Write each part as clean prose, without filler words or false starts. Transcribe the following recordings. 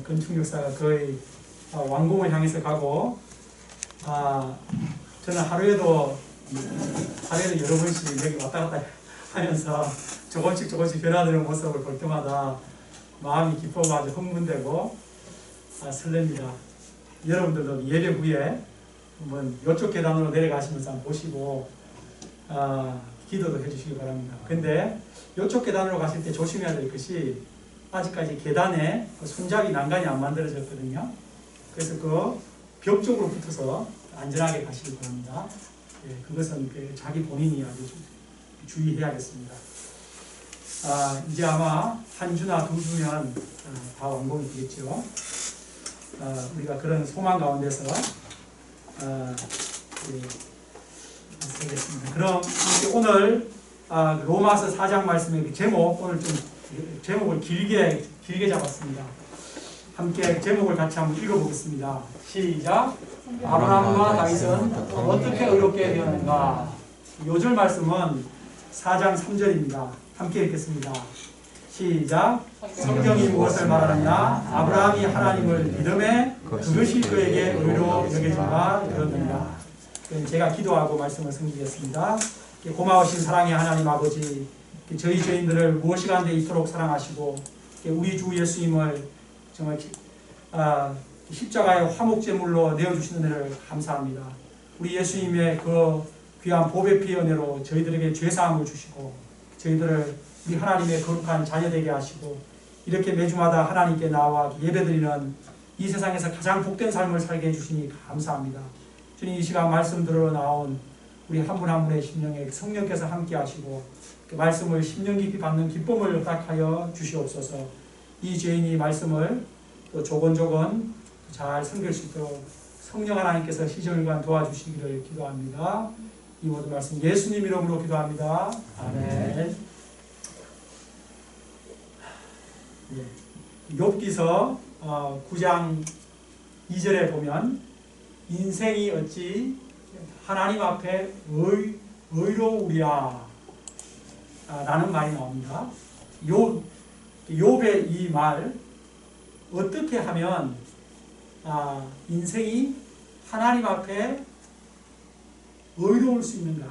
건축 역사가 거의 완공을 향해서 가고, 저는 하루에도 여러 번씩 여기 왔다 갔다 하면서 조금씩 변화되는 모습을 볼 때마다 마음이 기뻐서 아주 흥분되고 설렙니다. 여러분들도 예배 후에 한번 이쪽 계단으로 내려가시면서 한번 보시고 기도도 해주시기 바랍니다. 근데 이쪽 계단으로 가실 때 조심해야 될 것이, 아직까지 계단에 손잡이 난간이 안 만들어졌거든요. 그래서 그 벽 쪽으로 붙어서 안전하게 가시기 바랍니다. 그것은 자기 본인이 아주 주의해야겠습니다. 이제 아마 한 주나 두 주면 다 완공이 되겠죠. 우리가 그런 소망 가운데서 되겠습니다. 그럼 오늘 로마서 4장 말씀의 제목, 오늘 좀 제목을 길게 잡았습니다. 함께 제목을 같이 한번 읽어보겠습니다. 시작. 아브라함과 다윗은 어떻게 의롭게 되었는가? 요절 말씀은 4장 3절입니다. 함께 읽겠습니다. 시작. 성경이 무엇을 말하느냐? 아브라함이 하나님을 믿음에 그것이 그에게 의로 여겨진가 그러느니라. 제가 기도하고 말씀을 섬기겠습니다. 고마우신 사랑의 하나님 아버지, 저희 죄인들을 무엇이간데 이토록 사랑하시고 우리 주 예수님을 정말 십자가의 화목제물로 내어주시는 은혜를 감사합니다. 우리 예수님의 그 귀한 보배 피 은혜로 저희들에게 죄사함을 주시고 저희들을 우리 하나님의 거룩한 자녀되게 하시고 이렇게 매주마다 하나님께 나와 예배드리는 이 세상에서 가장 복된 삶을 살게 해주시니 감사합니다. 주님, 이 시간 말씀 들으러 나온 우리 한 분 한 분의 심령에 성령께서 함께 하시고 그 말씀을 심령 깊이 받는 기쁨을 허락하여 주시옵소서. 이 죄인이 말씀을 또 조곤조곤 잘 섬길 수 있도록 성령 하나님께서 시정일관 도와주시기를 기도합니다. 이 모든 말씀 예수님 이름으로 기도합니다. 아멘. 욥기서 9장 2절에 보면 인생이 어찌 하나님 앞에 의로우랴 라는 말이 나옵니다. 욥의 이 말, 어떻게 하면 인생이 하나님 앞에 의로울 수 있는가?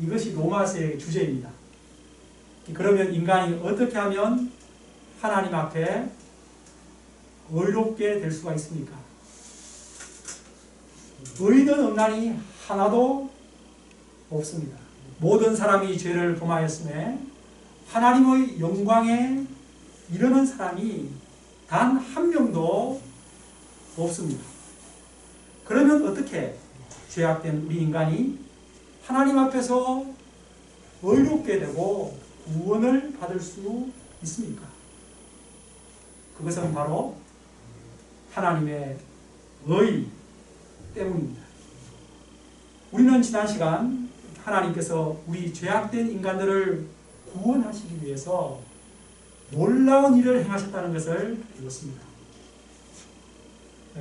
이것이 로마서의 주제입니다. 그러면 인간이 어떻게 하면 하나님 앞에 의롭게 될 수가 있습니까? 의인은 없나니 하나도 없습니다. 모든 사람이 죄를 범하였음에 하나님의 영광에 이르는 사람이 단 한 명도 없습니다. 그러면 어떻게 죄악된 우리 인간이 하나님 앞에서 의롭게 되고 구원을 받을 수 있습니까? 그것은 바로 하나님의 의 때문입니다. 우리는 지난 시간 하나님께서 우리 죄악된 인간들을 구원하시기 위해서 놀라운 일을 행하셨다는 것을 배웠습니다.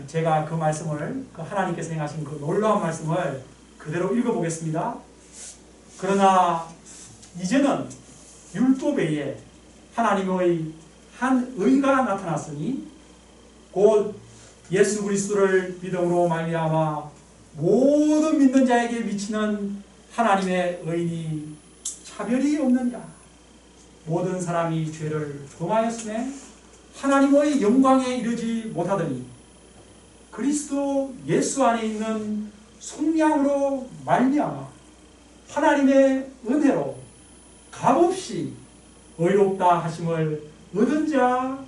제가 그 말씀을, 하나님께서 행하신 그 놀라운 말씀을 그대로 읽어보겠습니다. 그러나 이제는 율법 외에 하나님의 한 의가 나타났으니 곧 예수 그리스도를 믿음으로 말미암아 모든 믿는 자에게 미치는 하나님의 의인이 차별이 없느니라. 모든 사람이 죄를 범하였음에 하나님의 영광에 이르지 못하더니 그리스도 예수 안에 있는 속량으로 말미암아 하나님의 은혜로 값없이 의롭다 하심을 얻은 자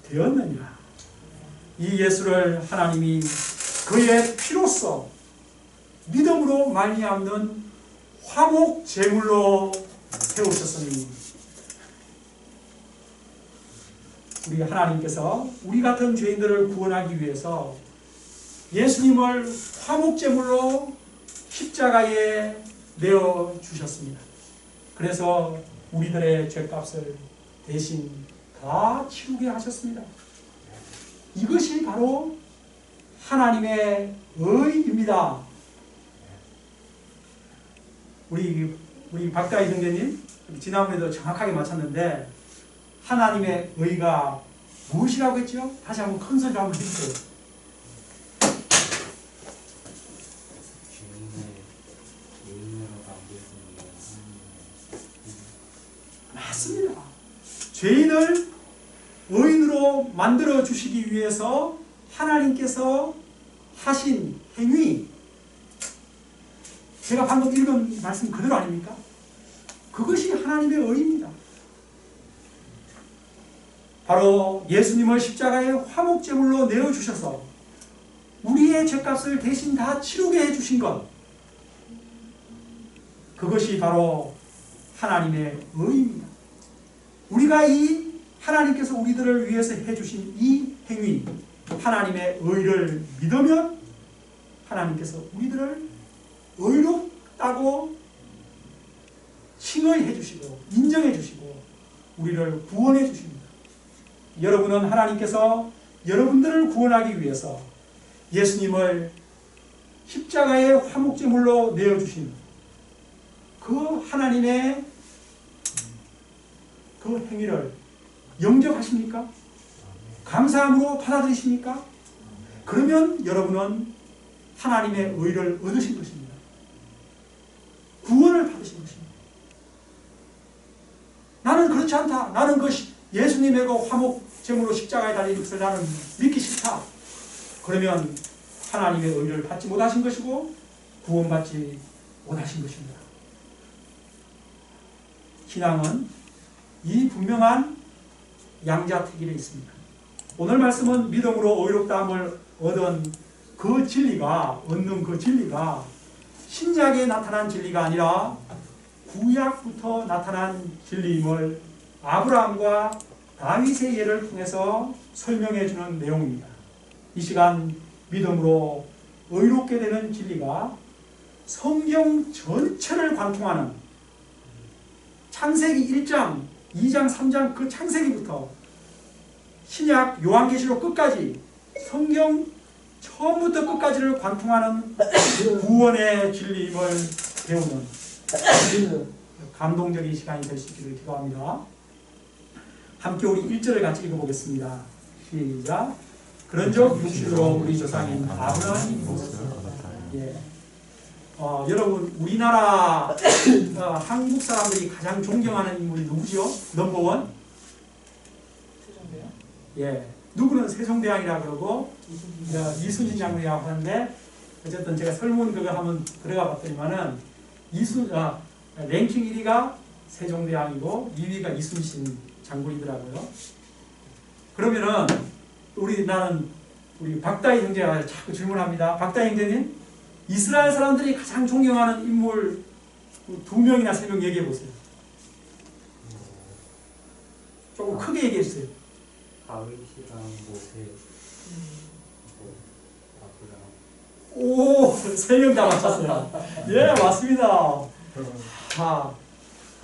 되었느니라. 이 예수를 하나님이 그의 피로써 믿음으로 말미암는 화목 제물로 세우셨으니 우리 하나님께서 우리 같은 죄인들을 구원하기 위해서 예수님을 화목 제물로 십자가에 내어 주셨습니다. 그래서 우리들의 죄값을 대신 다 치르게 하셨습니다. 이것이 바로 하나님의 의입니다. 우리 박다희 등대님 지난번에도 정확하게 맞췄는데 하나님의 의가 무엇이라고 했죠? 다시 한번 큰 소리로 한번 해주세요. 맞습니다. 죄인을 의인으로 만들어 주시기 위해서 하나님께서 하신 행위, 제가 방금 읽은 말씀 그대로 아닙니까? 그것이 하나님의 의입니다. 바로 예수님을 십자가의 화목제물로 내어주셔서 우리의 죄값을 대신 다 치르게 해주신 것, 그것이 바로 하나님의 의입니다. 우리가 이 하나님께서 우리들을 위해서 해주신 이 행위, 하나님의 의를 믿으면 하나님께서 우리들을 의롭다고 칭의해 주시고 인정해 주시고 우리를 구원해 주십니다. 여러분은 하나님께서 여러분들을 구원하기 위해서 예수님을 십자가의 화목제물로 내어주신 그 하나님의 그 행위를 영접하십니까? 감사함으로 받아들이십니까? 그러면 여러분은 하나님의 의를 얻으신 것입니다. 구원을 받으신 것입니다. 나는 그렇지 않다. 나는 그 예수님의 그 화목제물로 십자가에 달린 것을 나는 믿기 싫다. 그러면 하나님의 의를 받지 못하신 것이고 구원받지 못하신 것입니다. 신앙은 이 분명한 양자택일에 있습니다. 오늘 말씀은 믿음으로 의롭다함을 얻은 그 진리가, 얻는 그 진리가 신약에 나타난 진리가 아니라 구약부터 나타난 진리임을 아브라함과 다윗의 예를 통해서 설명해 주는 내용입니다. 이 시간 믿음으로 의롭게 되는 진리가 성경 전체를 관통하는 창세기 1장, 2장, 3장 그 창세기부터 신약 요한계시록 끝까지 성경 처음부터 끝까지를 관통하는 구원의 진리임을 배우는 감동적인 시간이 될 수 있기를 기도합니다. 함께 우리 1절을 같이 읽어보겠습니다. 시작. 그런즉 육신으로 우리 조상인 아브라함이 예. 여러분 우리나라 한국 사람들이 가장 존경하는 인물이 누구죠? 넘버원? 세종대왕? 예. 누구는 세종대왕이라고 그러고 이순신 장군이라고 하는데 어쨌든 제가 설문 그거 한번 들어가 봤더니만은 랭킹 1위가 세종대왕이고 2위가 이순신 장군이더라고요. 그러면은 우리 박다희 형제가 자꾸 질문합니다. 박다희 형제님, 이스라엘 사람들이 가장 존경하는 인물 2명이나 3명 얘기해 보세요. 조금 크게 얘기해 주세요. 다윗이랑 모세, 아브라함. 오, 3명 다 맞췄어요. 예, 맞습니다.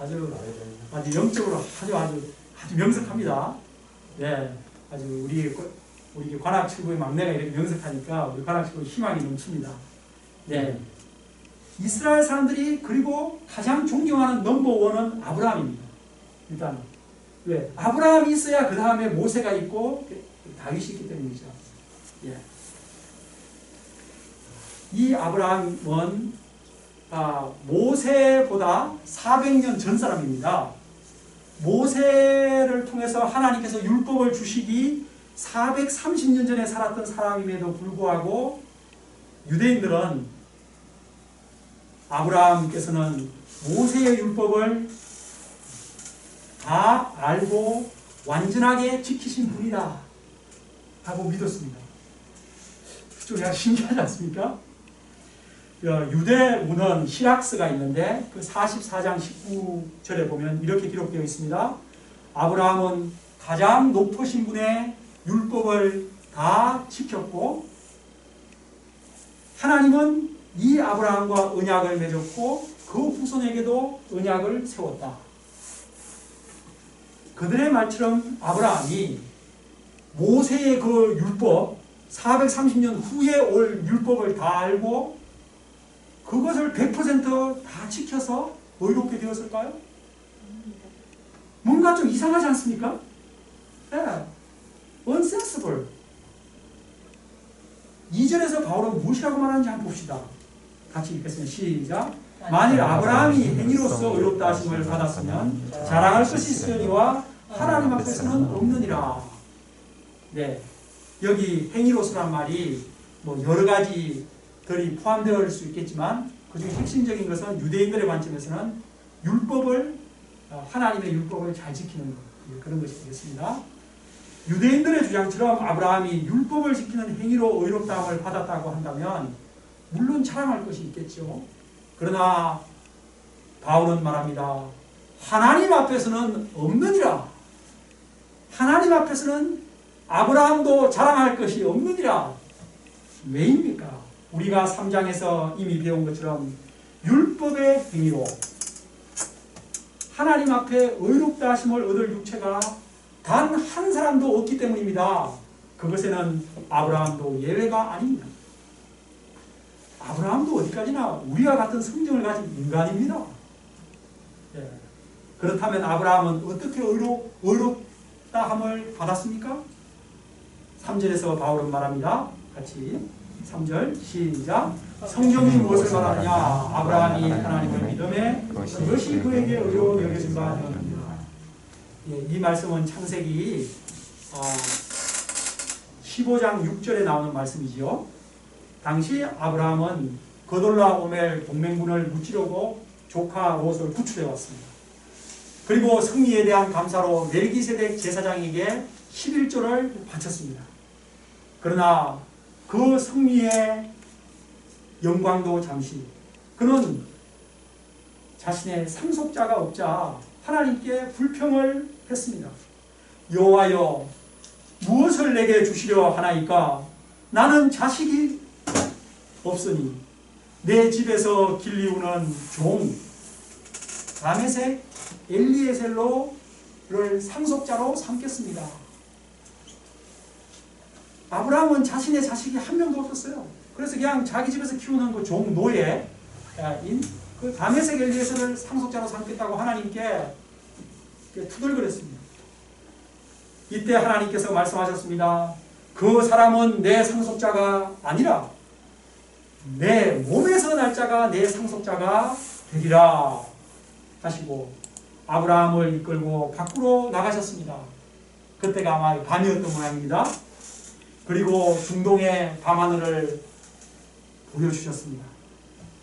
아주 영적으로 아주 명석합니다. 네, 아주 우리 관악칠구의 막내가 이렇게 명석하니까 우리 관악칠구 희망이 넘칩니다. 네, 이스라엘 사람들이 그리고 가장 존경하는 넘버원은 아브라함입니다. 일단 왜? 아브라함이 있어야 그 다음에 모세가 있고 다윗이 있기 때문이죠. 예. 이 아브라함은 모세보다 400년 전 사람입니다. 모세를 통해서 하나님께서 율법을 주시기 430년 전에 살았던 사람임에도 불구하고 유대인들은 아브라함께서는 모세의 율법을 다 알고 완전하게 지키신 분이다 하고 믿었습니다. 좀 약간 신기하지 않습니까? 유대문헌 시락스가 있는데 그 44장 19절에 보면 이렇게 기록되어 있습니다. 아브라함은 가장 높으신 분의 율법을 다 지켰고 하나님은 이 아브라함과 언약을 맺었고 그 후손에게도 언약을 세웠다. 그들의 말처럼 아브라함이 모세의 그 율법 430년 후에 올 율법을 다 알고 그것을 100%다 지켜서 의롭게 되었을까요? 뭔가 좀 이상하지 않습니까? 네. 무엇이라고 말하는지 한번 봅시다. 같이 읽겠습니다. 시작. 만일 아브라함이 행위로서 의롭다 하심을 받았으면 자랑할 것이 있으니와 하나님 앞에서는 없느니라. 네, 여기 행위로서란 말이 뭐 여러 가지들이 포함되어 수 있겠지만 그 중에 핵심적인 것은 유대인들의 관점에서는 율법을 하나님의 율법을 잘 지키는 것, 그런 것이 되겠습니다. 유대인들의 주장처럼 아브라함이 율법을 지키는 행위로 의롭다함을 받았다고 한다면 물론 자랑할 것이 있겠죠. 그러나 바울은 말합니다. 하나님 앞에서는 없느니라. 하나님 앞에서는 아브라함도 자랑할 것이 없느니라. 왜입니까? 우리가 3장에서 이미 배운 것처럼 율법의 행위로 하나님 앞에 의롭다 하심을 얻을 육체가 단 한 사람도 없기 때문입니다. 그것에는 아브라함도 예외가 아닙니다. 아브라함도 어디까지나 우리와 같은 성정을 가진 인간입니다. 예. 그렇다면 아브라함은 어떻게 의롭다함을 받았습니까? 3절에서 바울은 말합니다. 같이 3절 시작. 성경이 무엇을 말하느냐? 아브라함이 하나님을 믿음에 그것이 그에게 의로운 여겨진 바 아니었느냐. 예, 이 말씀은 창세기 15장 6절에 나오는 말씀이지요. 당시 아브라함은 거돌라오멜 동맹군을 무찌르고 조카 롯을 구출해 왔습니다. 그리고 승리에 대한 감사로 멜기세덱 제사장에게 11조를 바쳤습니다. 그러나 그 승리의 영광도 잠시 그는 자신의 상속자가 없자 하나님께 불평을 했습니다. 여호와여 무엇을 내게 주시려 하나이까? 나는 자식이 없으니 내 집에서 길리우는 종 다메섹 엘리에셀로를 상속자로 삼겠습니다. 아브라함은 자신의 자식이 한 명도 없었어요. 그래서 그냥 자기 집에서 키우는 그 종 노예인 그 다메섹 엘리에셀을 상속자로 삼겠다고 하나님께 투덜거렸습니다. 이때 하나님께서 말씀하셨습니다. 그 사람은 내 상속자가 아니라 내 몸에서 날 자가 내 상속자가 되리라 하시고 아브라함을 이끌고 밖으로 나가셨습니다. 그때가 아마 밤이었던 모양입니다. 그리고 중동의 밤하늘을 보여주셨습니다.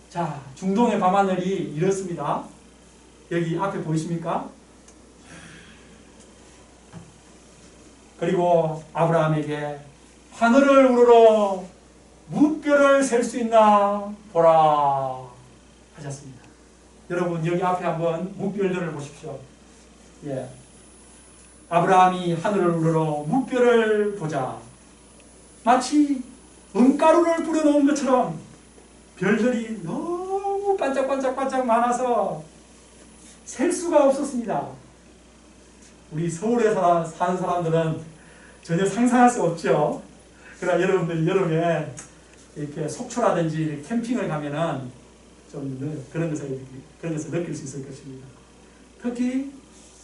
자, 중동의 밤하늘이 이렇습니다. 여기 앞에 보이십니까? 그리고 아브라함에게 하늘을 우러러 무뼈를 셀 수 있나 보라 하셨습니다. 여러분 여기 앞에 한번 무뼈들을 보십시오. 예, 아브라함이 하늘을 우러러 무뼈를 보자 마치 은가루를 뿌려놓은 것처럼 별들이 너무 반짝반짝반짝 많아서 셀 수가 없었습니다. 우리 서울에 사는 사람들은 전혀 상상할 수 없죠. 그러나 여러분들 여름에 이렇게 속초라든지 캠핑을 가면은 좀 그런 것을 느낄 수 있을 것입니다. 특히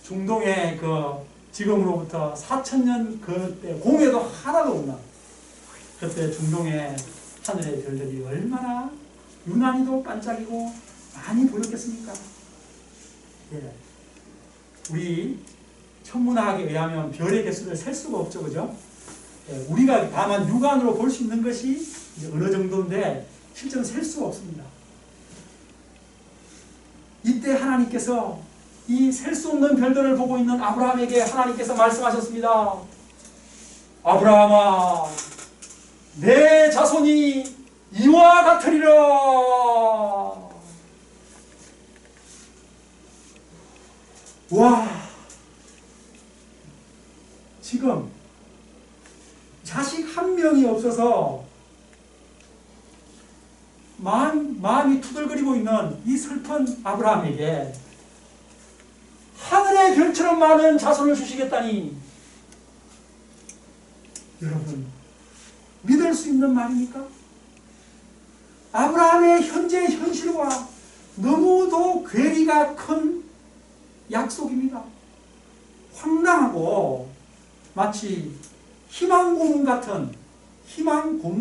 중동의 그 지금으로부터 4,000년 그때 공해도 하나도 없나 그때 중동의 하늘의 별들이 얼마나 유난히도 반짝이고 많이 보였겠습니까? 예. 우리 천문학에 의하면 별의 개수를 셀 수가 없죠, 그죠? 예. 우리가 다만 육안으로 볼 수 있는 것이 이제 어느 정도인데 실제로 셀 수가 없습니다. 이때 하나님께서 이 셀 수 없는 별들을 보고 있는 아브라함에게 하나님께서 말씀하셨습니다. 아브라함아, 내 자손이 이와 같으리라. 와, 지금 자식 한 명이 없어서 마음이 투덜거리고 있는 이 슬픈 아브라함에게 하늘의 별처럼 많은 자손을 주시겠다니, 여러분 믿을 수 있는 말입니까? 아브라함의 현재 현실과 너무도 괴리가 큰 약속입니다. 황당하고 마치 희망 고문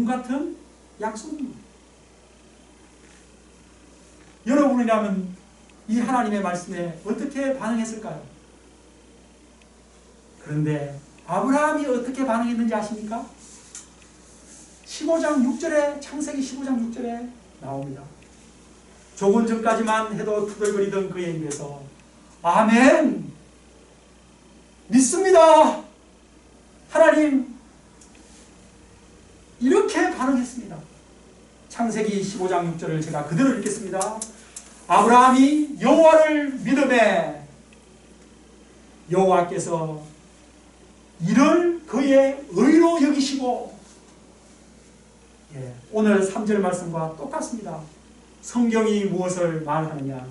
같은 약속입니다. 여러분이라면 이 하나님의 말씀에 어떻게 반응했을까요? 그런데 아브라함이 어떻게 반응했는지 아십니까? 15장 6절에 창세기 15장 6절에 나옵니다. 조금 전까지만 해도 투덜거리던 그의 입에서 아멘! 믿습니다! 하나님! 이렇게 반응했습니다. 창세기 15장 6절을 제가 그대로 읽겠습니다. 아브라함이 여호와를 믿으매 여호와께서 이를 그의 의로 여기시고, 오늘 3절 말씀과 똑같습니다. 성경이 무엇을 말하느냐?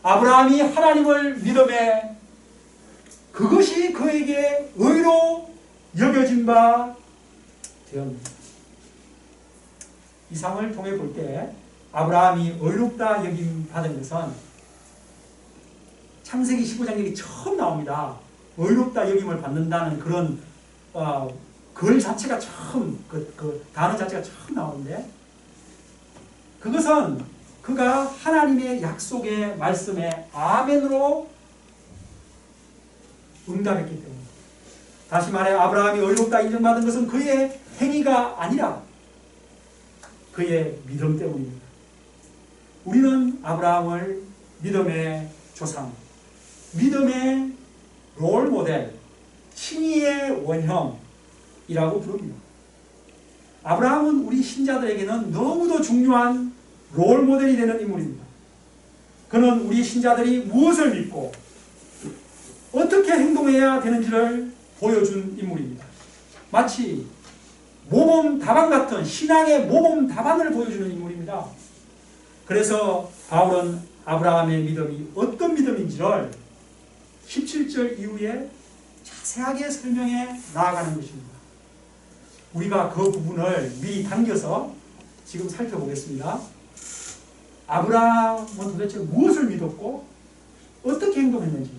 아브라함이 하나님을 믿음에 그것이 그에게 의로 여겨진 바 되었습니다. 이 상을 통해 볼 때 아브라함이 의롭다 여김 받은 것은 창세기 15장에 처음 나옵니다. 의롭다 여김을 받는다는 그런 글 자체가 처음, 그 단어 자체가 처음 나오는데, 그것은 그가 하나님의 약속의 말씀에 아멘으로 응답했기 때문입니다. 다시 말해 아브라함이 의롭다 인정받은 것은 그의 행위가 아니라 그의 믿음 때문입니다. 우리는 아브라함을 믿음의 조상, 믿음의 롤 모델, 칭의의 원형이라고 부릅니다. 아브라함은 우리 신자들에게는 너무도 중요한 롤 모델이 되는 인물입니다. 그는 우리 신자들이 무엇을 믿고 어떻게 행동해야 되는지를 보여준 인물입니다. 마치 모범 답안 같은 신앙의 모범 답안을 보여주는 인물입니다. 그래서 바울은 아브라함의 믿음이 어떤 믿음인지를 17절 이후에 자세하게 설명해 나아가는 것입니다. 우리가 그 부분을 미리 당겨서 지금 살펴보겠습니다. 아브라함은 도대체 무엇을 믿었고 어떻게 행동했는지,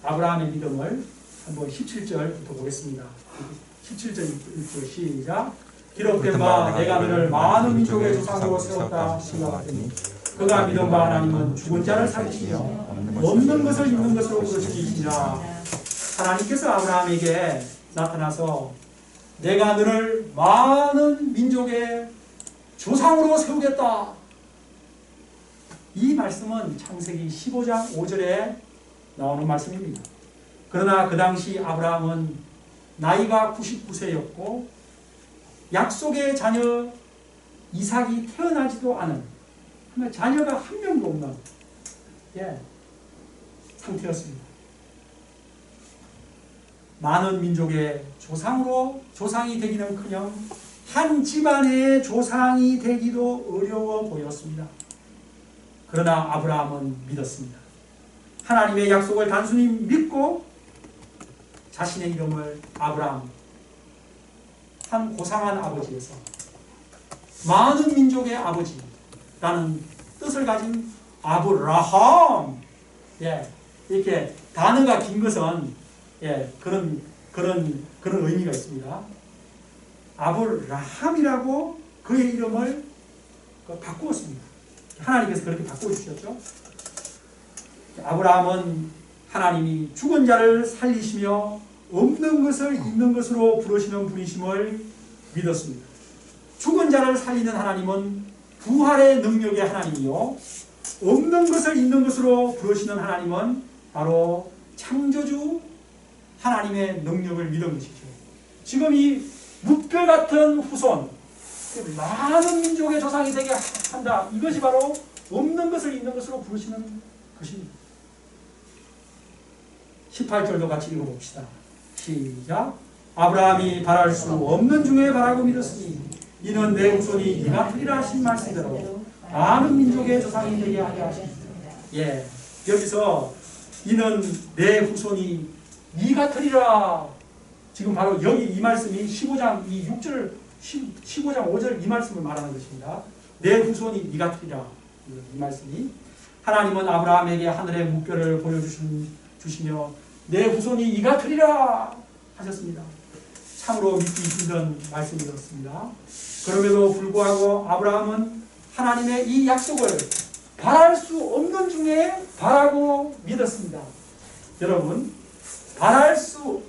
아브라함의 믿음을 한번 17절부터 보겠습니다. 17절 읽고 시작. 기록된 바 내가 너를 많은 민족의 조상으로 세웠다 생각하더니 그가 믿은 바 하나님은 죽은 자를 살리시며 없는 것을 있는 것으로 부르시니라. 하나님께서 아브라함에게 나타나서 내가 너를 많은 민족의 조상으로 세우겠다. 이 말씀은 창세기 15장 5절에 나오는 말씀입니다. 그러나 그 당시 아브라함은 나이가 99세였고 약속의 자녀 이삭이 태어나지도 않은, 자녀가 한 명도 없는 상태였습니다. 많은 민족의 조상이 되기는커녕 한 집안의 조상이 되기도 어려워 보였습니다. 그러나 아브라함은 믿었습니다. 하나님의 약속을 단순히 믿고 자신의 이름을 아브라함, 한 고상한 아버지에서 많은 민족의 아버지라는 뜻을 가진 아브라함, 이렇게 단어가 긴 것은 그런 의미가 있습니다. 아브라함이라고 그의 이름을 바꾸었습니다. 하나님께서 그렇게 바꿔주셨죠. 아브라함은 하나님이 죽은 자를 살리시며 없는 것을 있는 것으로 부르시는 분이심을 믿었습니다. 죽은 자를 살리는 하나님은 부활의 능력의 하나님이요, 없는 것을 있는 것으로 부르시는 하나님은 바로 창조주 하나님의 능력을 믿은 것이죠. 지금 이 묵별 같은 후손, 많은 민족의 조상이 되게 한다. 이것이 바로 없는 것을 있는 것으로 부르시는 것입니다. 18절도 같이 읽어봅시다. 시작. 아브라함이 바랄 수 없는 중에 바라고 믿었으니 이는 내 후손이 네가 하리라 하신 말씀대로 많은 민족의 조상이 되게 하려 하십니다. 여기서 이는 내 후손이 네가 되리라. 지금 바로 여기 이 말씀이 15장 이 6절 15장 5절 이 말씀을 말하는 것입니다. 내 후손이 네가 되리라. 이 말씀이 하나님은 아브라함에게 하늘의 묵별을 보여주시며 내 후손이 네가 되리라 하셨습니다. 참으로 믿기 힘든 말씀이었습니다. 그럼에도 불구하고 아브라함은 하나님의 이 약속을 바랄 수 없는 중에 바라고 믿었습니다. 여러분, 바랄 수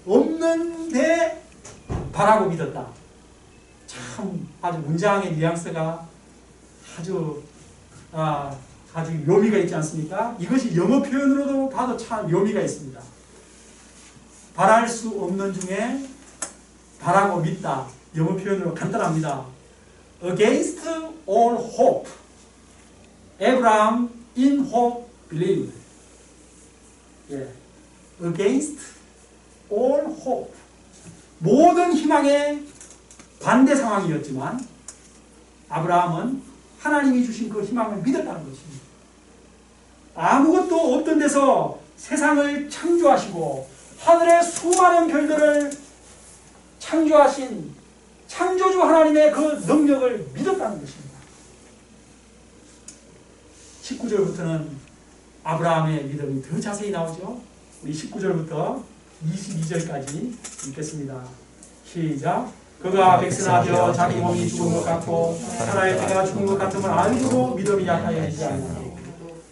없는데 바라고 믿었다. 참 아주 문장의 뉘앙스가 아주 묘미가 있지 않습니까? 이것이 영어 표현으로도 봐도 참 묘미가 있습니다. 바랄 수 없는 중에 바라고 믿다. 영어 표현으로 간단합니다. Against all hope, Abraham in hope believed. 예. Against all hope. 모든 희망의 반대 상황이었지만 아브라함은 하나님이 주신 그 희망을 믿었다는 것입니다. 아무것도 없던 데서 세상을 창조하시고 하늘의 수많은 별들을 창조하신 창조주 하나님의 그 능력을 믿었다는 것입니다. 19절부터는 아브라함의 믿음이 더 자세히 나오죠. 우리 19절부터 22절까지 읽겠습니다. 시작. 그가 백세나 되어 자기 몸이 죽은 것 같고 사라의 때가 죽은 것 같음을 알고도 믿음이 약하여지지 않고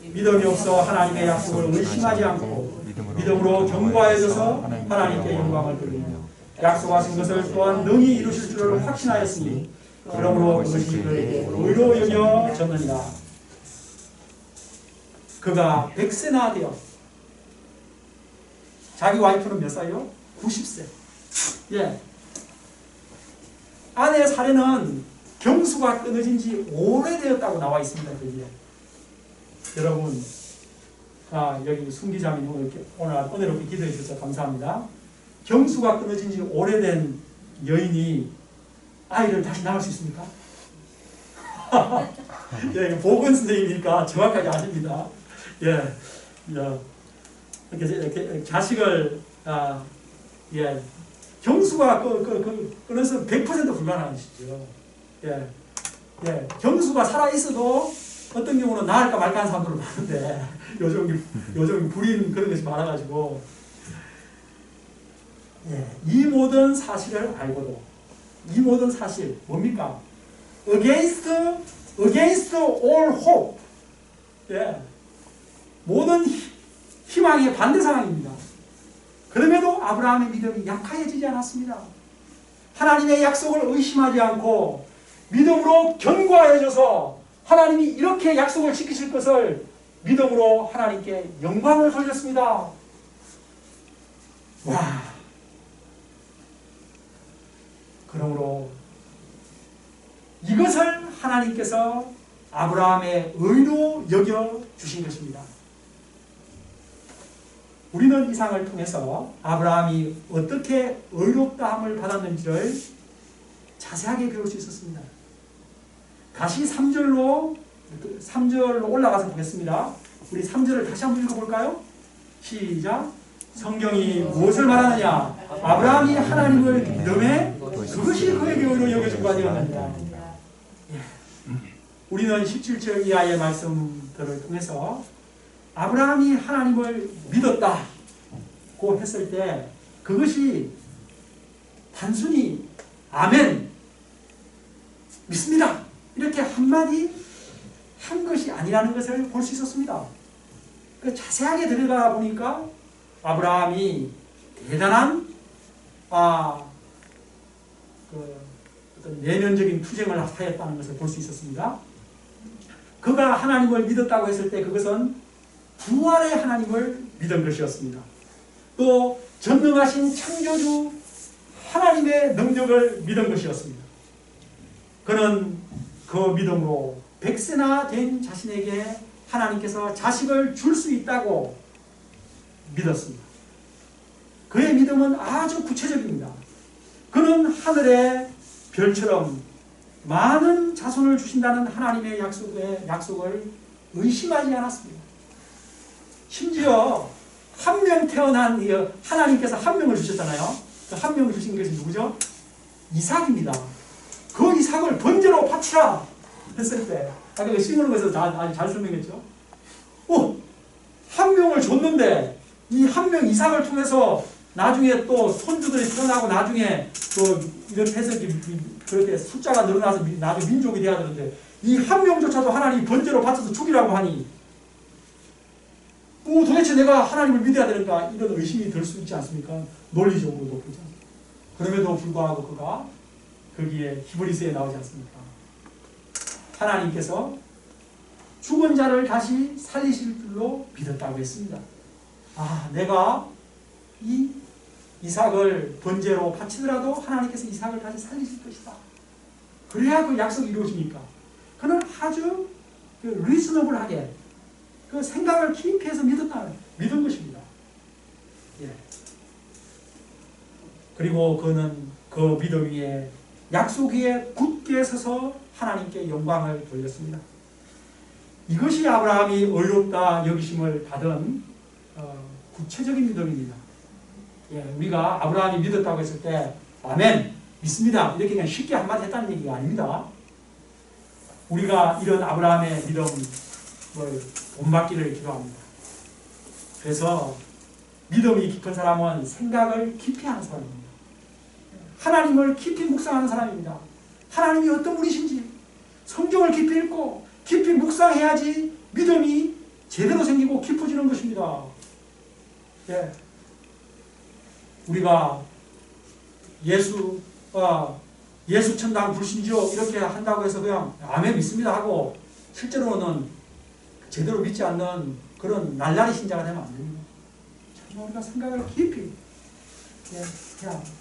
믿음이 없어 하나님의 약속을 의심하지 않고 믿음으로 견고하여져서 하나님께 영광을 돌리며 약속하신 것을 또한 능히 이루실 줄을 확신하였으니 그러므로 그것이 그에게 의로 여겨졌느니라. 그가 백세나 되어 자기 와이프는 몇 살이요? 90세. 예. 아내 사례는 경수가 끊어진 지 오래되었다고 나와 있습니다. 거기에. 여러분, 여기 순기자님 오늘 이렇게 기도해 주셔서 감사합니다. 경수가 끊어진 지 오래된 여인이 아이를 다시 낳을 수 있습니까? 예, 보건 선생님이니까 정확하게 아십니다. 예, 이렇게 자식을 경수가 끊어서 100% 불가능한 것이죠. 예, 경수가 살아 있어도 어떤 경우는 나을까 말까 하는 사람들을 많은데 요즘 불인 그런 것이 많아가지고 이 모든 사실을 알고도 이 모든 사실 뭡니까? Against all hope. 모든 희망의 반대 상황입니다. 그럼에도 아브라함의 믿음이 약해지지 않았습니다. 하나님의 약속을 의심하지 않고 믿음으로 견고하여져서 하나님이 이렇게 약속을 지키실 것을 믿음으로 하나님께 영광을 돌렸습니다. 와. 그러므로 이것을 하나님께서 아브라함의 의로 여겨주신 것입니다. 우리는 이 상을 통해서 아브라함이 어떻게 의롭다함을 받았는지를 자세하게 배울 수 있었습니다. 다시 3절로 올라가서 보겠습니다. 우리 3절을 다시 한번 읽어볼까요? 시작. 성경이 무엇을 말하느냐? 아브라함이 하나님을 믿음에 그것이 그에게 의로 여겨진 바 되었느니라. 우리는 17절 이하의 말씀들을 통해서 아브라함이 하나님을 믿었다고 했을 때 그것이 단순히 아멘 믿습니다 이렇게 한마디 한 것이 아니라는 것을 볼 수 있었습니다. 자세하게 들어가 보니까 아브라함이 대단한 어떤 내면적인 투쟁을 하였다는 것을 볼 수 있었습니다. 그가 하나님을 믿었다고 했을 때 그것은 부활의 하나님을 믿은 것이었습니다. 또 전능하신 창조주 하나님의 능력을 믿은 것이었습니다. 그는 그 믿음으로 백세나 된 자신에게 하나님께서 자식을 줄 수 있다고 믿었습니다. 그의 믿음은 아주 구체적입니다. 그는 하늘의 별처럼 많은 자손을 주신다는 하나님의 약속을 의심하지 않았습니다. 심지어 한 명 태어난 하나님께서 한 명을 주셨잖아요. 그 한 명을 주신 것이 누구죠? 이삭입니다. 그 이삭을 번제로 바치라 했을 때 아까 싱글로 해서 아주 잘 설명했죠. 한 명을 줬는데 이 한 명 이삭을 통해서 나중에 또 손주들이 태어나고 나중에 또 이렇게 해서 그렇게 숫자가 늘어나서 나중에 민족이 돼야 되는데 이 한 명조차도 하나님이 번제로 바쳐서 죽이라고 하니 도대체 내가 하나님을 믿어야 되는가 이런 의심이 들 수 있지 않습니까? 논리적으로도 그렇지 않습니까? 그럼에도 불구하고 그가 거기에 히브리서에 나오지 않습니까? 하나님께서 죽은 자를 다시 살리실 줄로 믿었다고 했습니다. 아, 내가 이 이삭을 번제로 바치더라도 하나님께서 이삭을 다시 살리실 것이다. 그래야 그 약속이 이루어지니까. 그는 아주 리즈너블하게 그 생각을 깊이 해서 믿은 것입니다. 예. 그리고 그는 그 믿음 위에 약속 위에 굳게 서서 하나님께 영광을 돌렸습니다. 이것이 아브라함이 의롭다 여기심을 받은 구체적인 믿음입니다. 예, 우리가 아브라함이 믿었다고 했을 때 아멘, 믿습니다. 이렇게 그냥 쉽게 한마디 했다는 얘기가 아닙니다. 우리가 이런 아브라함의 믿음을 본받기를 기도합니다. 그래서 믿음이 깊은 사람은 생각을 깊이 하는 사람입니다. 하나님을 깊이 묵상하는 사람입니다. 하나님이 어떤 분이신지 성경을 깊이 읽고 깊이 묵상해야지 믿음이 제대로 생기고 깊어지는 것입니다. 예. 우리가 예수 천당 불신지요 이렇게 한다고 해서 그냥 아멘 믿습니다 하고 실제로는 제대로 믿지 않는 그런 날라리 신자가 되면 안 됩니다. 정말 우리가 생각을 깊이 해야 합니다.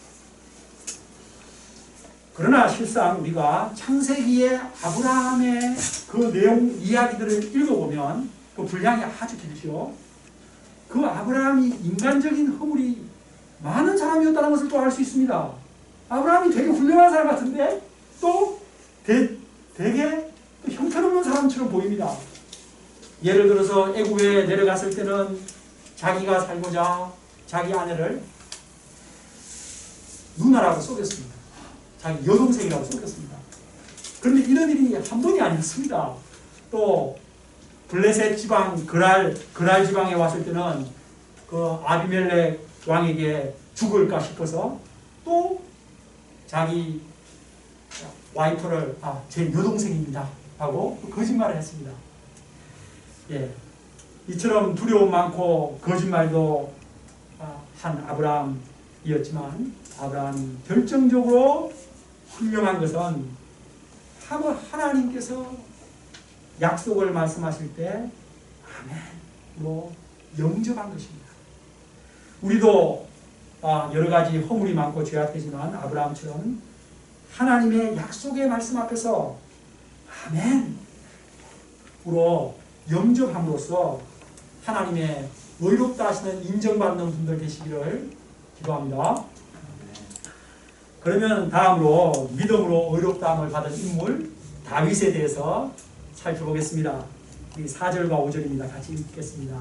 그러나 실상 우리가 창세기의 아브라함의 그 내용 이야기들을 읽어보면 그 분량이 아주 길죠. 그 아브라함이 인간적인 허물이 많은 사람이었다는 것을 또 알 수 있습니다. 아브라함이 되게 훌륭한 사람 같은데 또 되게 형편없는 사람처럼 보입니다. 예를 들어서 애굽에 내려갔을 때는 자기가 살고자 자기 아내를 누나라고 속였습니다. 자기 여동생이라고 속였습니다. 그런데 이런 일이 한 번이 아니었습니다. 또 블레셋 지방 그랄 지방에 왔을 때는 그 아비멜렉 왕에게 죽을까 싶어서 또 자기 와이프를 제 여동생입니다 하고 거짓말을 했습니다. 예, 이처럼 두려움 많고 거짓말도 한 아브라함이었지만 아브라함이 결정적으로 훌륭한 것은 하나님께서 약속을 말씀하실 때 아멘으로 영접한 것입니다. 우리도 여러 가지 허물이 많고 죄악되지만 아브라함처럼 하나님의 약속의 말씀 앞에서 아멘으로 영접함으로써 하나님의 의롭다 하시는 인정받는 분들 되시기를 기도합니다. 그러면 다음으로 믿음으로 의롭다함을 받은 인물 다윗에 대해서 살펴보겠습니다. 4절과 5절입니다. 같이 읽겠습니다.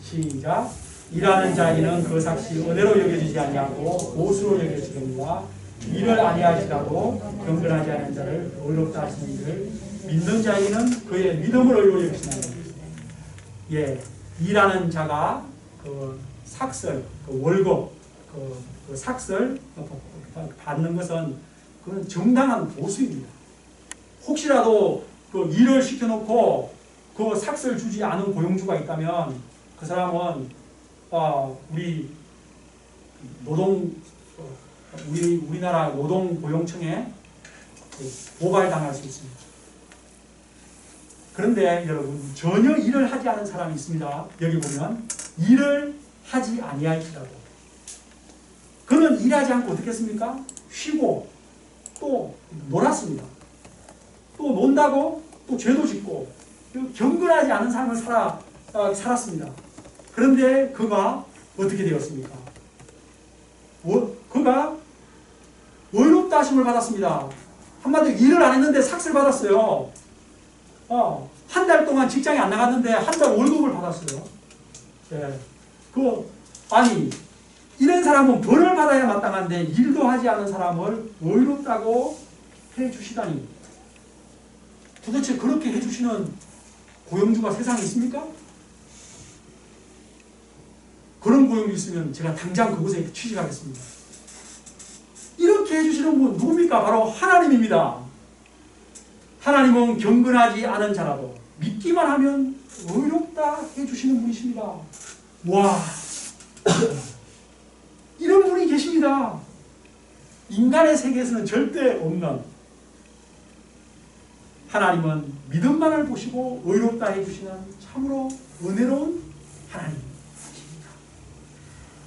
시작. 일하는 자에게는 그 삭시 은혜로 여겨지지 아니하고 보수로 여겨지거니와 일을 아니하시라고 경건하지 않은 자를 의롭다 하시는 이를 믿는 자에게는 그의 믿음을 의로 여기시나니. 예, 일하는 자가 그 삭설, 그 월급, 그 삭설 받는 것은 그건 정당한 보수입니다. 혹시라도 그 일을 시켜놓고 그 삭설 주지 않은 고용주가 있다면 그 사람은 우리나라 노동고용청에 고발당할 수 있습니다. 그런데 여러분 전혀 일을 하지 않은 사람이 있습니다. 여기 보면 일을 하지 아니할지라도 그는 일하지 않고 어떻게 했습니까? 쉬고 또 놀았습니다. 또 논다고 또 죄도 짓고 경건하지 않은 삶을 살았습니다. 그런데 그가 어떻게 되었습니까? 그가 의롭다 하심을 받았습니다. 한마디로 일을 안 했는데 삭스를 받았어요. 한 달 동안 직장에 안 나갔는데 한 달 월급을 받았어요. 예. 이런 사람은 벌을 받아야 마땅한데 일도 하지 않은 사람을 의롭다고 해주시다니. 도대체 그렇게 해주시는 고용주가 세상에 있습니까? 그런 고용이 있으면 제가 당장 그곳에 취직하겠습니다. 이렇게 해주시는 분 누굽니까? 바로 하나님입니다. 하나님은 경건하지 않은 자라도 믿기만 하면 의롭다 해주시는 분이십니다. 와, 이런 분이 계십니다. 인간의 세계에서는 절대 없는, 하나님은 믿음만을 보시고 의롭다 해주시는 참으로 은혜로운 하나님이십니다.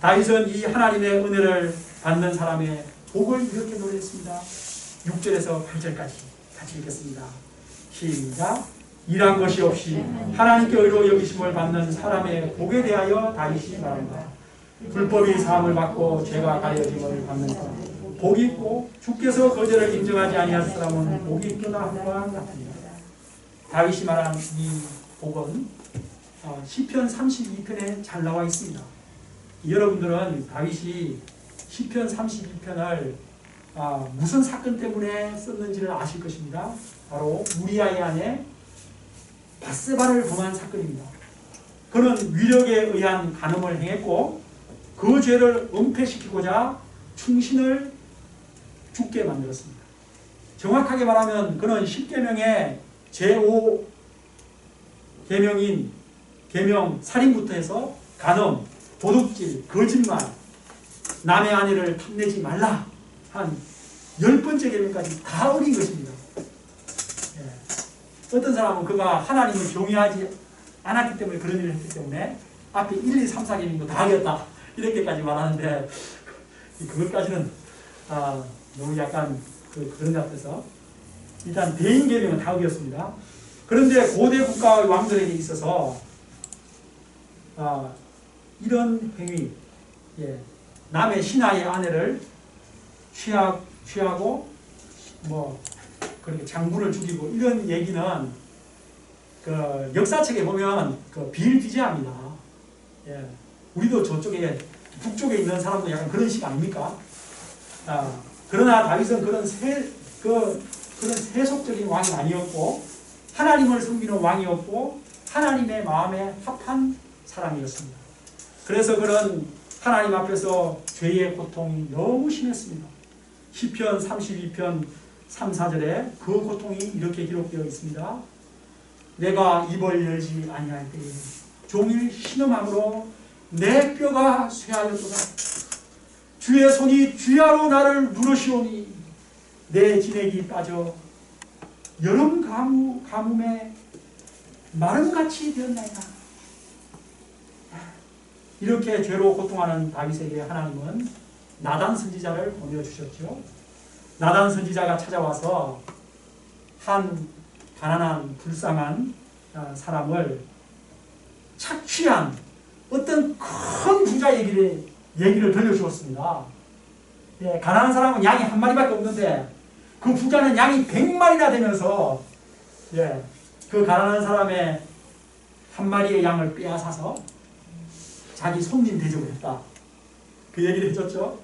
다윗은 이 하나님의 은혜를 받는 사람의 복을 이렇게 노래했습니다. 6절에서 8절까지 같이 읽겠습니다. 시작. 일한 것이 없이 하나님께 의로 여기심을 받는 사람의 복에 대하여 다윗이 말한다. 불법이 사함을 받고 죄가 가려짐을 받는 사람 복이 있고 주께서 거절을 인정하지 아니할 사람은 복이 있구나 함과 같으니라. 다윗이 말한 이 복은 시편 32편에 잘 나와 있습니다. 여러분들은 다윗이 시편 32편을 무슨 사건 때문에 썼는지를 아실 것입니다. 바로 우리아의 아내 밧세바를 범한 사건입니다. 그는 위력에 의한 간음을 행했고 그 죄를 은폐시키고자 충신을 죽게 만들었습니다. 정확하게 말하면 그는 10계명의 제5계명인 계명 살인부터 해서 간음, 도둑질, 거짓말, 남의 아내를 탐내지 말라 한 10번째 계명까지 다 어긴 것입니다. 어떤 사람은 그가 하나님을 경외하지 않았기 때문에 그런 일을 했기 때문에 앞에 1, 2, 3, 4계명도 다 어겼다 이렇게까지 말하는데 그것까지는 너무 약간 그런 것 같아서 일단 대인계명은 다 어겼습니다. 그런데 고대 국가의 왕들에게 있어서 이런 행위, 남의 신하의 아내를 취하고 그렇게 장군을 죽이고 이런 얘기는 그 역사책에 보면 비일비재합니다. 우리도 저쪽에 북쪽에 있는 사람도 약간 그런 식 아닙니까? 그러나 다윗은 그런 세속적인 왕이 아니었고 하나님을 섬기는 왕이었고 하나님의 마음에 합한 사람이었습니다. 그래서 그런 하나님 앞에서 죄의 고통이 너무 심했습니다. 시편 32편 3, 4절에 그 고통이 이렇게 기록되어 있습니다. 내가 입을 열지 아니할 때에 종일 신음함으로 내 뼈가 쇠하였도다. 주의 손이 쥐하로 나를 누르시오니 내 진액이 빠져 여름 가뭄에 마름같이 되었나이다. 이렇게 죄로 고통하는 다윗에게 하나님은 나단 선지자를 보내주셨죠. 나단 선지자가 찾아와서 한 가난한 불쌍한 사람을 착취한 어떤 큰 부자 얘기를 들려주었습니다. 가난한 사람은 양이 한 마리밖에 없는데 그 부자는 양이 100마리나 되면서 그 가난한 사람의 한 마리의 양을 빼앗아서 자기 손님 대접을 했다. 그 얘기를 해줬죠.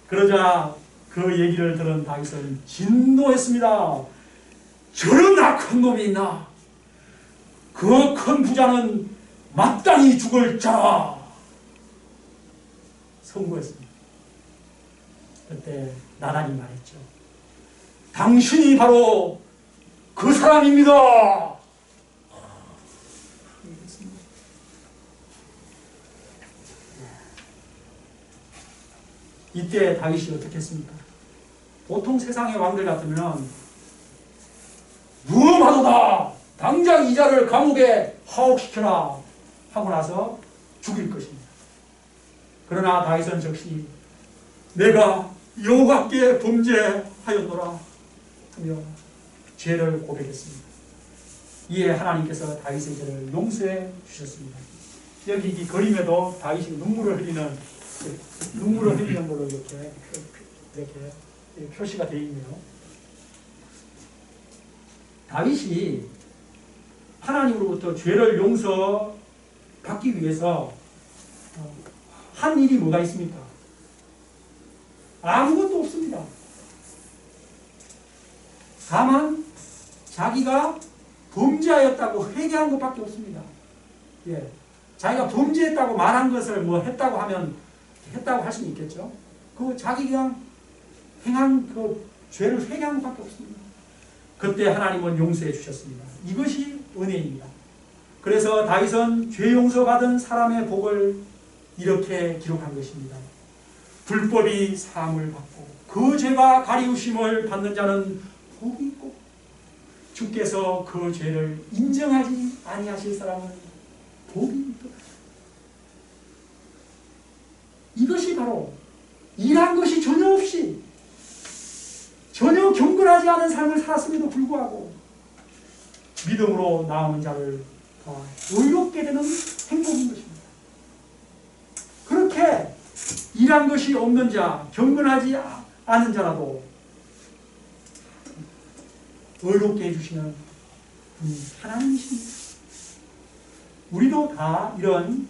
그러자 그 얘기를 들은 다윗은 진노했습니다. 저런 악한 놈이 있나? 그 큰 부자는 마땅히 죽을 자! 선고했습니다. 그때 나단이 말했죠. 당신이 바로 그 사람입니다. 이때 다윗이 어떻게 했습니까? 보통 세상의 왕들 같으면 무엄하도다! 당장 이 자를 감옥에 하옥시켜라! 하고 나서 죽일 것입니다. 그러나 다윗은 즉시 내가 여호와께 범죄하였노라 하며 죄를 고백했습니다. 이에 하나님께서 다윗의 죄를 용서해 주셨습니다. 여기 이 그림에도 다윗이 눈물을 흘리는 걸로 이렇게 표시가 되어 있네요. 다윗이 하나님으로부터 죄를 용서받기 위해서 한 일이 뭐가 있습니까? 아무것도 없습니다. 다만 자기가 범죄하였다고 회개한 것밖에 없습니다. 자기가 범죄했다고 말한 것을 뭐 했다고 하면 했다고 할 수는 있겠죠. 그 자기 그냥 행한 그 죄를 회개한 것밖에 없습니다. 그때 하나님은 용서해 주셨습니다. 이것이 은혜입니다. 그래서 다윗은 죄 용서받은 사람의 복을 이렇게 기록한 것입니다. 불법이 사함을 받고 그 죄가 가리우심을 받는 자는 복이 있고 주께서 그 죄를 인정하지 아니하실 사람은 복이 있도다. 이것이 바로 일한 것이 전혀 없이 전혀 경건하지 않은 삶을 살았음에도 불구하고 믿음으로 나오는 자를 더 의롭게 되는 행복인 것입니다. 그렇게 일한 것이 없는 자, 경건하지 않은 자라도 의롭게 해주시는 분이 하나님이십니다. 우리도 다 이런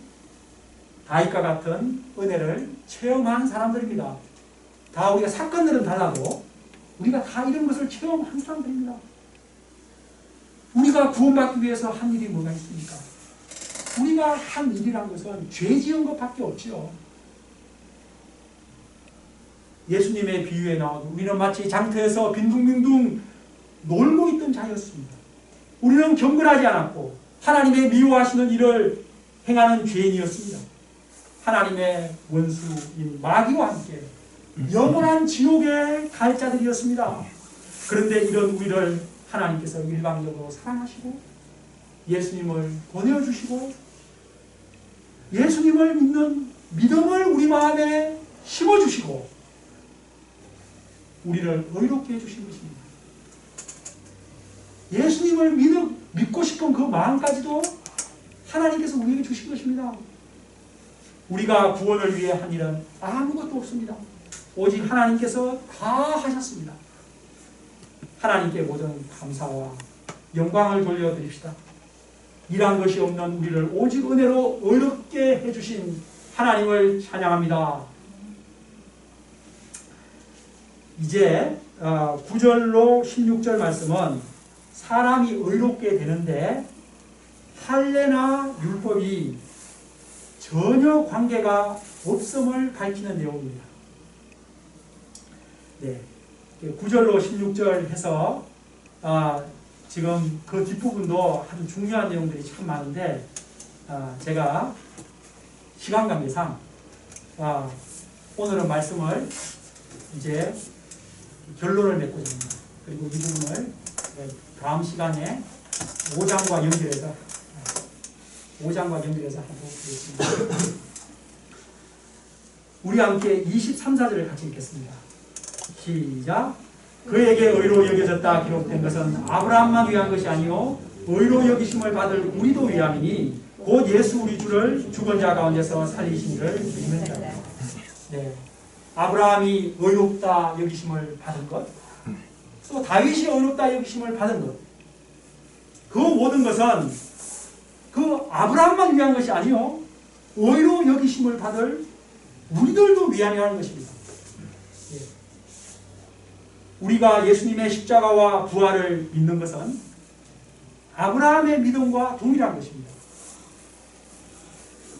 다윗과 같은 은혜를 체험한 사람들입니다. 다 우리가 사건들은 달라도 우리가 다 이런 것을 체험한 사람들입니다. 우리가 구원받기 위해서 한 일이 뭐가 있습니까? 우리가 한 일이란 것은 죄 지은 것밖에 없죠. 예수님의 비유에 나와도 우리는 마치 장터에서 빈둥빈둥 놀고 있던 자였습니다. 우리는 경건하지 않았고 하나님의 미워하시는 일을 행하는 죄인이었습니다. 하나님의 원수인 마귀와 함께 영원한 지옥에 갈 자들이었습니다. 그런데 이런 우리를 하나님께서 일방적으로 사랑하시고 예수님을 보내주시고 예수님을 믿는 믿음을 우리 마음에 심어주시고 우리를 의롭게 해주신 것입니다. 예수님을 믿고 싶은 그 마음까지도 하나님께서 우리에게 주신 것입니다. 우리가 구원을 위해 한 일은 아무것도 없습니다. 오직 하나님께서 다 하셨습니다. 하나님께 모든 감사와 영광을 돌려드립시다. 일한 것이 없는 우리를 오직 은혜로 의롭게 해주신 하나님을 찬양합니다. 이제 9절로 16절 말씀은 사람이 의롭게 되는데 할례나 율법이 전혀 관계가 없음을 밝히는 내용입니다. 네, 9절로 16절 해서 지금 그 뒷부분도 아주 중요한 내용들이 참 많은데 제가 시간 관계상 오늘은 말씀을 이제 결론을 맺고자 합니다. 그리고 이 부분을 다음 시간에 5장과 연결해서 하도록 하겠습니다. 우리 함께 23, 4절을 같이 읽겠습니다. 시작. 그에게 의로 여겨졌다 기록된 것은 아브라함만 위한 것이 아니요 의로 여기심을 받을 우리도 위함이니 곧 예수 우리 주를 죽은 자 가운데서 살리신 이를 믿는 자라. 네, 아브라함이 의롭다 여기심을 받은 것, 또 다윗이 의롭다 여기심을 받은 것, 그 모든 것은 그 아브라함만 위한 것이 아니요 의로 여기심을 받을 우리들도 위함이라는 것입니다. 예. 우리가 예수님의 십자가와 부활을 믿는 것은 아브라함의 믿음과 동일한 것입니다.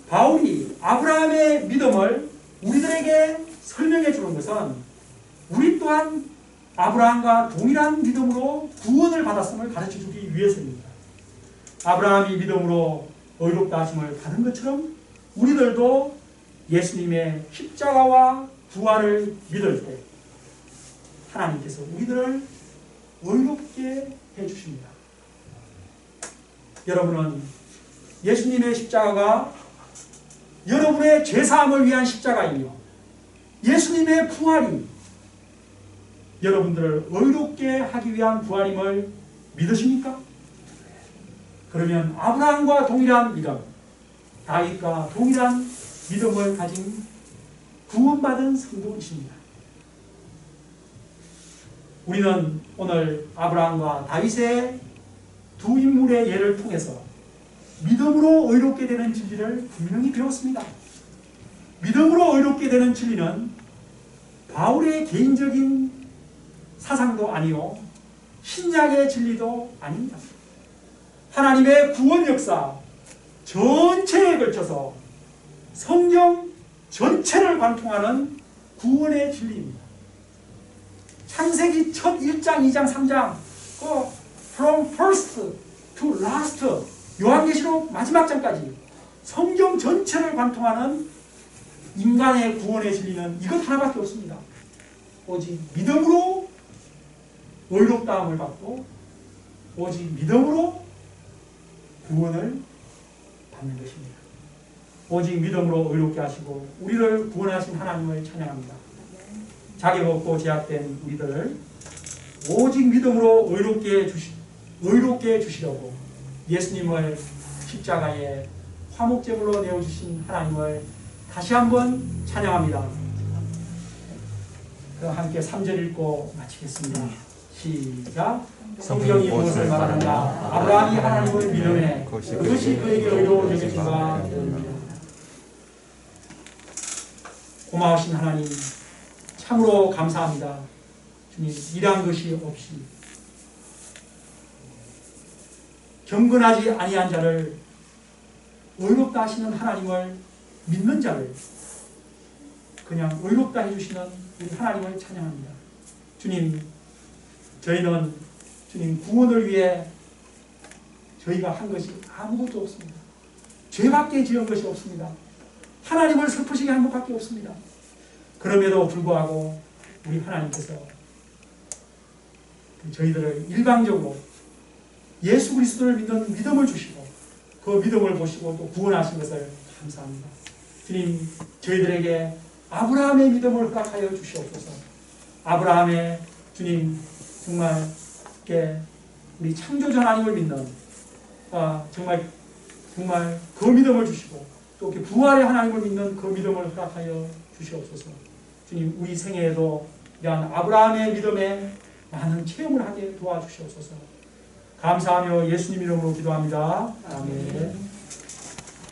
바울이 아브라함의 믿음을 우리들에게 설명해 주는 것은 우리 또한 아브라함과 동일한 믿음으로 구원을 받았음을 가르쳐 주기 위해서입니다. 아브라함이 믿음으로 의롭다 하심을 받은 것처럼 우리들도 예수님의 십자가와 부활을 믿을 때 하나님께서 우리들을 의롭게 해주십니다. 여러분은 예수님의 십자가가 여러분의 죄사함을 위한 십자가이며 예수님의 부활이 여러분들을 의롭게 하기 위한 부활임을 믿으십니까? 그러면 아브라함과 동일한 믿음, 다윗과 동일한 믿음을 가진 구원받은 성도이십니다. 우리는 오늘 아브라함과 다윗의 두 인물의 예를 통해서 믿음으로 의롭게 되는 진리를 분명히 배웠습니다. 믿음으로 의롭게 되는 진리는 바울의 개인적인 사상도 아니요 신약의 진리도 아닙니다. 하나님의 구원 역사, 전체에 걸쳐서 성경 전체를 관통하는 구원의 진리입니다. 창세기 첫 1장, 2장, 3장, from first to last, 요한계시록 마지막 장까지 성경 전체를 관통하는 인간의 구원의 진리는 이것 하나밖에 없습니다. 오직 믿음으로 의롭다함을 받고 오직 믿음으로 구원을 받는 것입니다. 오직 믿음으로 의롭게 하시고 우리를 구원하신 하나님을 찬양합니다. 자격 없고 제약된 우리들을 오직 믿음으로 의롭게 주시려고 예수님을 십자가에 화목제물로 내어주신 하나님을 다시 한번 찬양합니다. 그럼 함께 3절 읽고 마치겠습니다. 시작. 성경이 무엇을 말하는가? 아브라함이 하나님을 믿음에 그것이 그에게 의로 여겨진 바 되었느니라. 고마우신 하나님 참으로 감사합니다. 주님, 일한 것이 없이 경건하지 아니한 자를 의롭다 하시는 하나님을 믿는 자를 그냥 의롭다 해주시는 우리 하나님을 찬양합니다. 주님, 저희는 주님 구원을 위해 저희가 한 것이 아무것도 없습니다. 죄밖에 지은 것이 없습니다. 하나님을 슬프시게 한 것밖에 없습니다. 그럼에도 불구하고 우리 하나님께서 저희들을 일방적으로 예수 그리스도를 믿는 믿음을 주시고 그 믿음을 보시고 또 구원하신 것을 감사합니다. 주님, 저희들에게 아브라함의 믿음을 허락하여 주시옵소서. 아브라함의 주님 정말 우리 창조주 하나님을 믿는 정말 그 믿음을 주시고 또 부활의 하나님을 믿는 그 믿음을 허락하여 주시옵소서. 주님, 우리 생애에도 이러한 아브라함의 믿음에 많은 체험을 하게 도와주시옵소서. 감사하며 예수님 이름으로 기도합니다. 아멘.